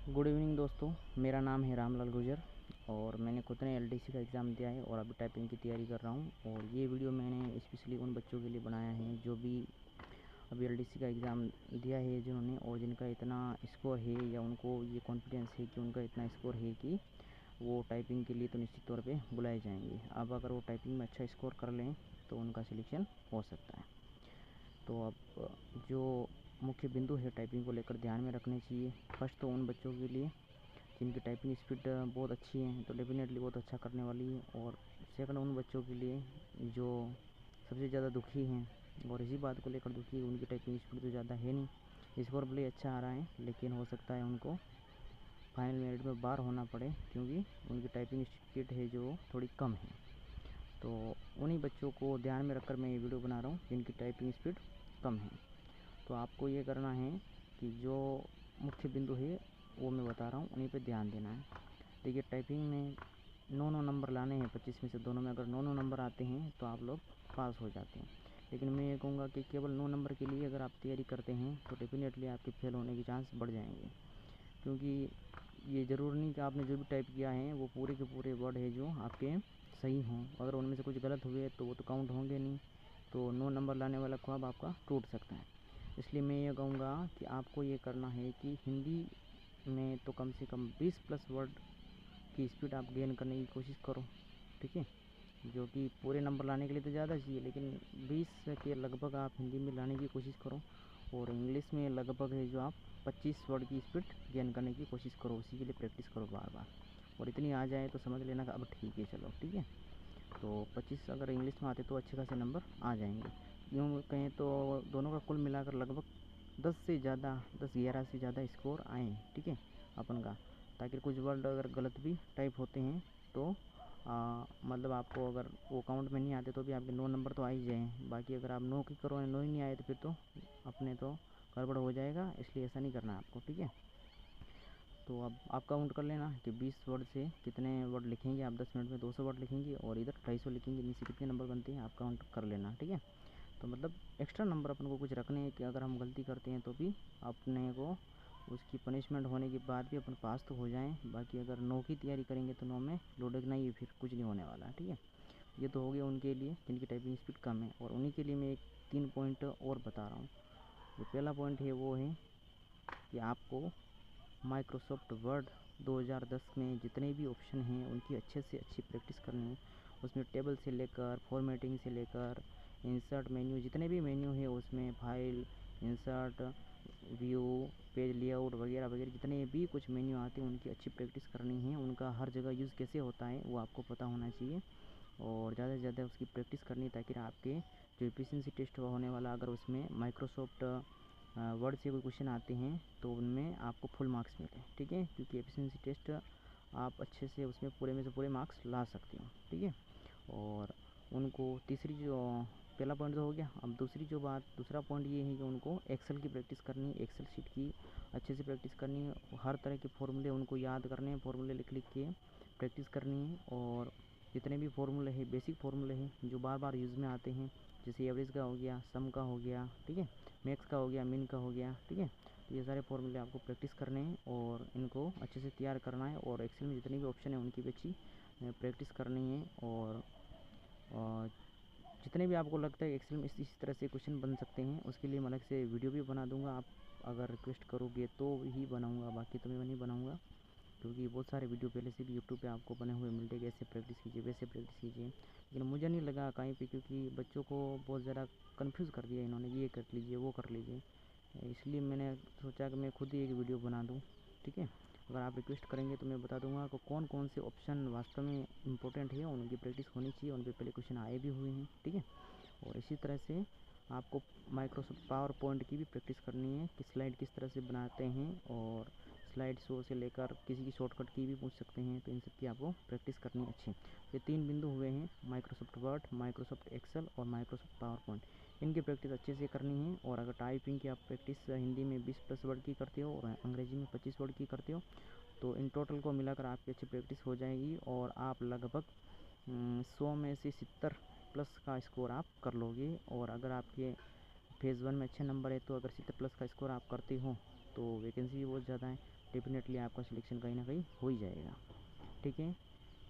Good evening दोस्तों, मेरा नाम है रामलाल गुजर और मैंने खुद ने एलडीसी का एग्ज़ाम दिया है और अभी टाइपिंग की तैयारी कर रहा हूँ। और ये वीडियो मैंने स्पेशली उन बच्चों के लिए बनाया है जो भी अभी एलडीसी का एग्ज़ाम दिया है, जिन्होंने और जिनका इतना स्कोर है या उनको ये कॉन्फिडेंस है कि उनका इतना स्कोर है कि वो टाइपिंग के लिए तो निश्चित तौर पे बुलाए जाएंगे। अब अगर वो टाइपिंग में अच्छा स्कोर कर लें तो उनका सिलेक्शन हो सकता है। तो अब जो मुख्य बिंदु है टाइपिंग को लेकर ध्यान में रखने चाहिए। फर्स्ट तो उन बच्चों के लिए जिनकी टाइपिंग स्पीड बहुत अच्छी है तो डेफिनेटली बहुत अच्छा करने वाली है। और सेकंड उन बच्चों के लिए जो सबसे ज़्यादा दुखी हैं और इसी बात को लेकर दुखी है, उनकी टाइपिंग स्पीड तो ज़्यादा है नहीं, स्कोर भले अच्छा आ रहा है लेकिन हो सकता है उनको फाइनल मेरिट में बाहर होना पड़े क्योंकि उनकी टाइपिंग स्पीड है जो थोड़ी कम है। तो उन्हीं बच्चों को ध्यान में रखकर मैं ये वीडियो बना रहा हूँ जिनकी टाइपिंग स्पीड कम है। तो आपको ये करना है कि जो मुख्य बिंदु है वो मैं बता रहा हूँ, उन्हीं पे ध्यान देना है। देखिए, टाइपिंग में 9 नंबर लाने हैं, 25 में से दोनों में अगर 9 नंबर आते हैं तो आप लोग पास हो जाते हैं। लेकिन मैं ये कहूँगा कि केवल 9 नंबर के लिए अगर आप तैयारी करते हैं तो डेफिनेटली आपके फेल होने के चांस बढ़ जाएंगे। क्योंकि ये ज़रूर नहीं कि आपने जो भी टाइप किया है वो पूरे के पूरे वर्ड है जो आपके सही हों। अगर उनमें से कुछ गलत हुए तो वो तो काउंट होंगे नहीं, तो 9 नंबर लाने वाला ख्वाब आपका टूट सकता है। इसलिए मैं ये कहूँगा कि आपको ये करना है कि हिंदी में तो कम से कम 20 प्लस वर्ड की स्पीड आप गेन करने की कोशिश करो, ठीक है। जो कि पूरे नंबर लाने के लिए तो ज़्यादा चाहिए, लेकिन 20 के लगभग आप हिंदी में लाने की कोशिश करो। और इंग्लिश में लगभग है जो आप 25 वर्ड की स्पीड गेन करने की कोशिश करो, उसी के लिए प्रैक्टिस करो बार बार। और इतनी आ जाए तो समझ लेना कि अब ठीक है, चलो ठीक है। तो 25 अगर इंग्लिश में आते तो अच्छे खासे नंबर आ जाएंगे। यूँ कहें तो दोनों का कुल मिलाकर लगभग 10 से ज़्यादा 10-11 से ज़्यादा स्कोर आए, ठीक है, अपन का। ताकि कुछ वर्ड अगर गलत भी टाइप होते हैं तो मतलब आपको अगर वो काउंट में नहीं आते तो भी आपके 9 नंबर तो आ ही जाएँ। बाकी अगर आप 9 की करो 9 ही नहीं आए तो फिर तो अपने तो गड़बड़ हो जाएगा, इसलिए ऐसा नहीं करना है आपको, ठीक है। तो अब आप काउंट कर लेना कि 20 वर्ड से कितने वर्ड लिखेंगे आप। 10 मिनट में 200 वर्ड लिखेंगे और इधर 250 लिखेंगे, इनसे कितने नंबर बनते हैं आप काउंट कर लेना, ठीक है। तो मतलब एक्स्ट्रा नंबर अपन को कुछ रखने हैं कि अगर हम गलती करते हैं तो भी अपने को उसकी पनिशमेंट होने के बाद भी अपन पास तो हो जाएं। बाकी अगर 9 की तैयारी करेंगे तो 9 में लुढ़कना ही, फिर कुछ नहीं होने वाला, ठीक है। ये तो हो गया उनके लिए जिनकी टाइपिंग स्पीड कम है। और उन्हीं के लिए मैं एक 3 पॉइंट और बता रहा हूँ। जो पहला पॉइंट है वो है कि आपको माइक्रोसॉफ्ट वर्ड 2010 में जितने भी ऑप्शन हैं उनकी अच्छे से अच्छी प्रैक्टिस करनी है। उसमें टेबल से लेकर फॉर्मेटिंग से लेकर इंसर्ट मेन्यू, जितने भी मेन्यू है उसमें file, insert, view, page layout वगैरह वगैरह जितने भी कुछ मेन्यू आते हैं उनकी अच्छी प्रैक्टिस करनी है। उनका हर जगह यूज़ कैसे होता है वो आपको पता होना चाहिए और ज़्यादा से ज़्यादा उसकी प्रैक्टिस करनी है ताकि आपके जो एफिशिएंसी टेस्ट होने वाला अगर उसमें माइक्रोसॉफ्ट वर्ड से कोई क्वेश्चन आते हैं तो उनमें आपको फुल मार्क्स मिले, ठीक है। क्योंकि एफिशिएंसी टेस्ट आप अच्छे से उसमें पूरे में से पूरे मार्क्स ला सकते हो, ठीक है। और उनको तीसरी जो पहला पॉइंट तो हो गया। अब दूसरा पॉइंट ये है कि उनको एक्सेल की प्रैक्टिस करनी है, एक्सेल शीट की अच्छे से प्रैक्टिस करनी है। हर तरह के फॉर्मूले उनको याद करने हैं, फॉर्मूले लिख लिख के प्रैक्टिस करनी है। और जितने भी फार्मूले हैं, बेसिक फार्मूले हैं जो बार बार यूज़ में आते हैं, जैसे एवरेज का हो गया, सम का हो गया, ठीक है, मैक्स का हो गया, मिन का हो गया, ठीक है। तो ये सारे फार्मूले आपको प्रैक्टिस करने हैं और इनको अच्छे से तैयार करना है। और एक्सेल में जितनी भी ऑप्शन है उनकी भी अच्छी प्रैक्टिस करनी है। और जितने भी आपको लगता है एक्सेल में इस तरह से क्वेश्चन बन सकते हैं उसके लिए मैं अलग से वीडियो भी बना दूंगा। आप अगर रिक्वेस्ट करोगे तो ही बनाऊंगा, बाकी तो मैं नहीं बनाऊंगा। क्योंकि बहुत सारे वीडियो पहले से भी यूट्यूब पे आपको बने हुए मिलते हैं, ऐसे प्रैक्टिस कीजिए वैसे प्रैक्टिस कीजिए। लेकिन मुझे नहीं लगा कहीं पे, क्योंकि बच्चों को बहुत ज़्यादा कंफ्यूज कर दिया इन्होंने, ये कर लीजिए वो कर लीजिए। इसलिए मैंने सोचा कि मैं खुद ही एक वीडियो बना दूँ, ठीक है। अगर आप रिक्वेस्ट करेंगे तो मैं बता दूंगा कि कौन कौन से ऑप्शन वास्तव में इंपॉर्टेंट है, उनकी प्रैक्टिस होनी चाहिए, उन पर पहले क्वेश्चन आए भी हुए हैं, ठीक है। और इसी तरह से आपको माइक्रोसॉफ्ट पावर पॉइंट की भी प्रैक्टिस करनी है कि स्लाइड किस तरह से बनाते हैं। और स्लाइड शो से लेकर किसी की शॉर्टकट की भी पूछ सकते हैं, तो इन सब की आपको प्रैक्टिस करनी अच्छी। ये 3 बिंदु हुए हैं, माइक्रोसॉफ्ट वर्ड, माइक्रोसॉफ्ट एक्सेल और माइक्रोसॉफ्ट पावर पॉइंट। इनकी प्रैक्टिस अच्छे से करनी है। और अगर टाइपिंग की आप प्रैक्टिस हिंदी में 20 प्लस वर्ड की करते हो और अंग्रेजी में 25 वर्ड की करते हो तो इन टोटल को मिलाकर आपकी अच्छी प्रैक्टिस हो जाएगी और आप लगभग 100 में से 70 प्लस का स्कोर आप कर लोगे। और अगर आपके फेज़ 1 में अच्छे नंबर है तो अगर 70 प्लस का स्कोर आप करते हो तो वैकेंसी भी बहुत ज़्यादा है। डेफिनेटली आपका सिलेक्शन कहीं ना कहीं हो ही जाएगा। ठीक है,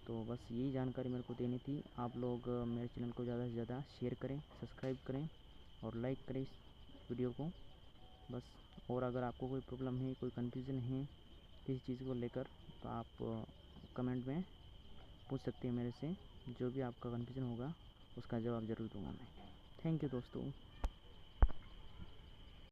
तो बस यही जानकारी मेरे को देनी थी। आप लोग मेरे चैनल को ज़्यादा से ज़्यादा शेयर करें, सब्सक्राइब करें और लाइक करें इस वीडियो को बस। और अगर आपको कोई प्रॉब्लम है, कोई कन्फ्यूज़न है किसी चीज़ को लेकर, तो आप कमेंट में पूछ सकते हैं मेरे से। जो भी आपका कन्फ्यूज़न होगा उसका जवाब ज़रूर दूंगा मैं। थैंक यू दोस्तों।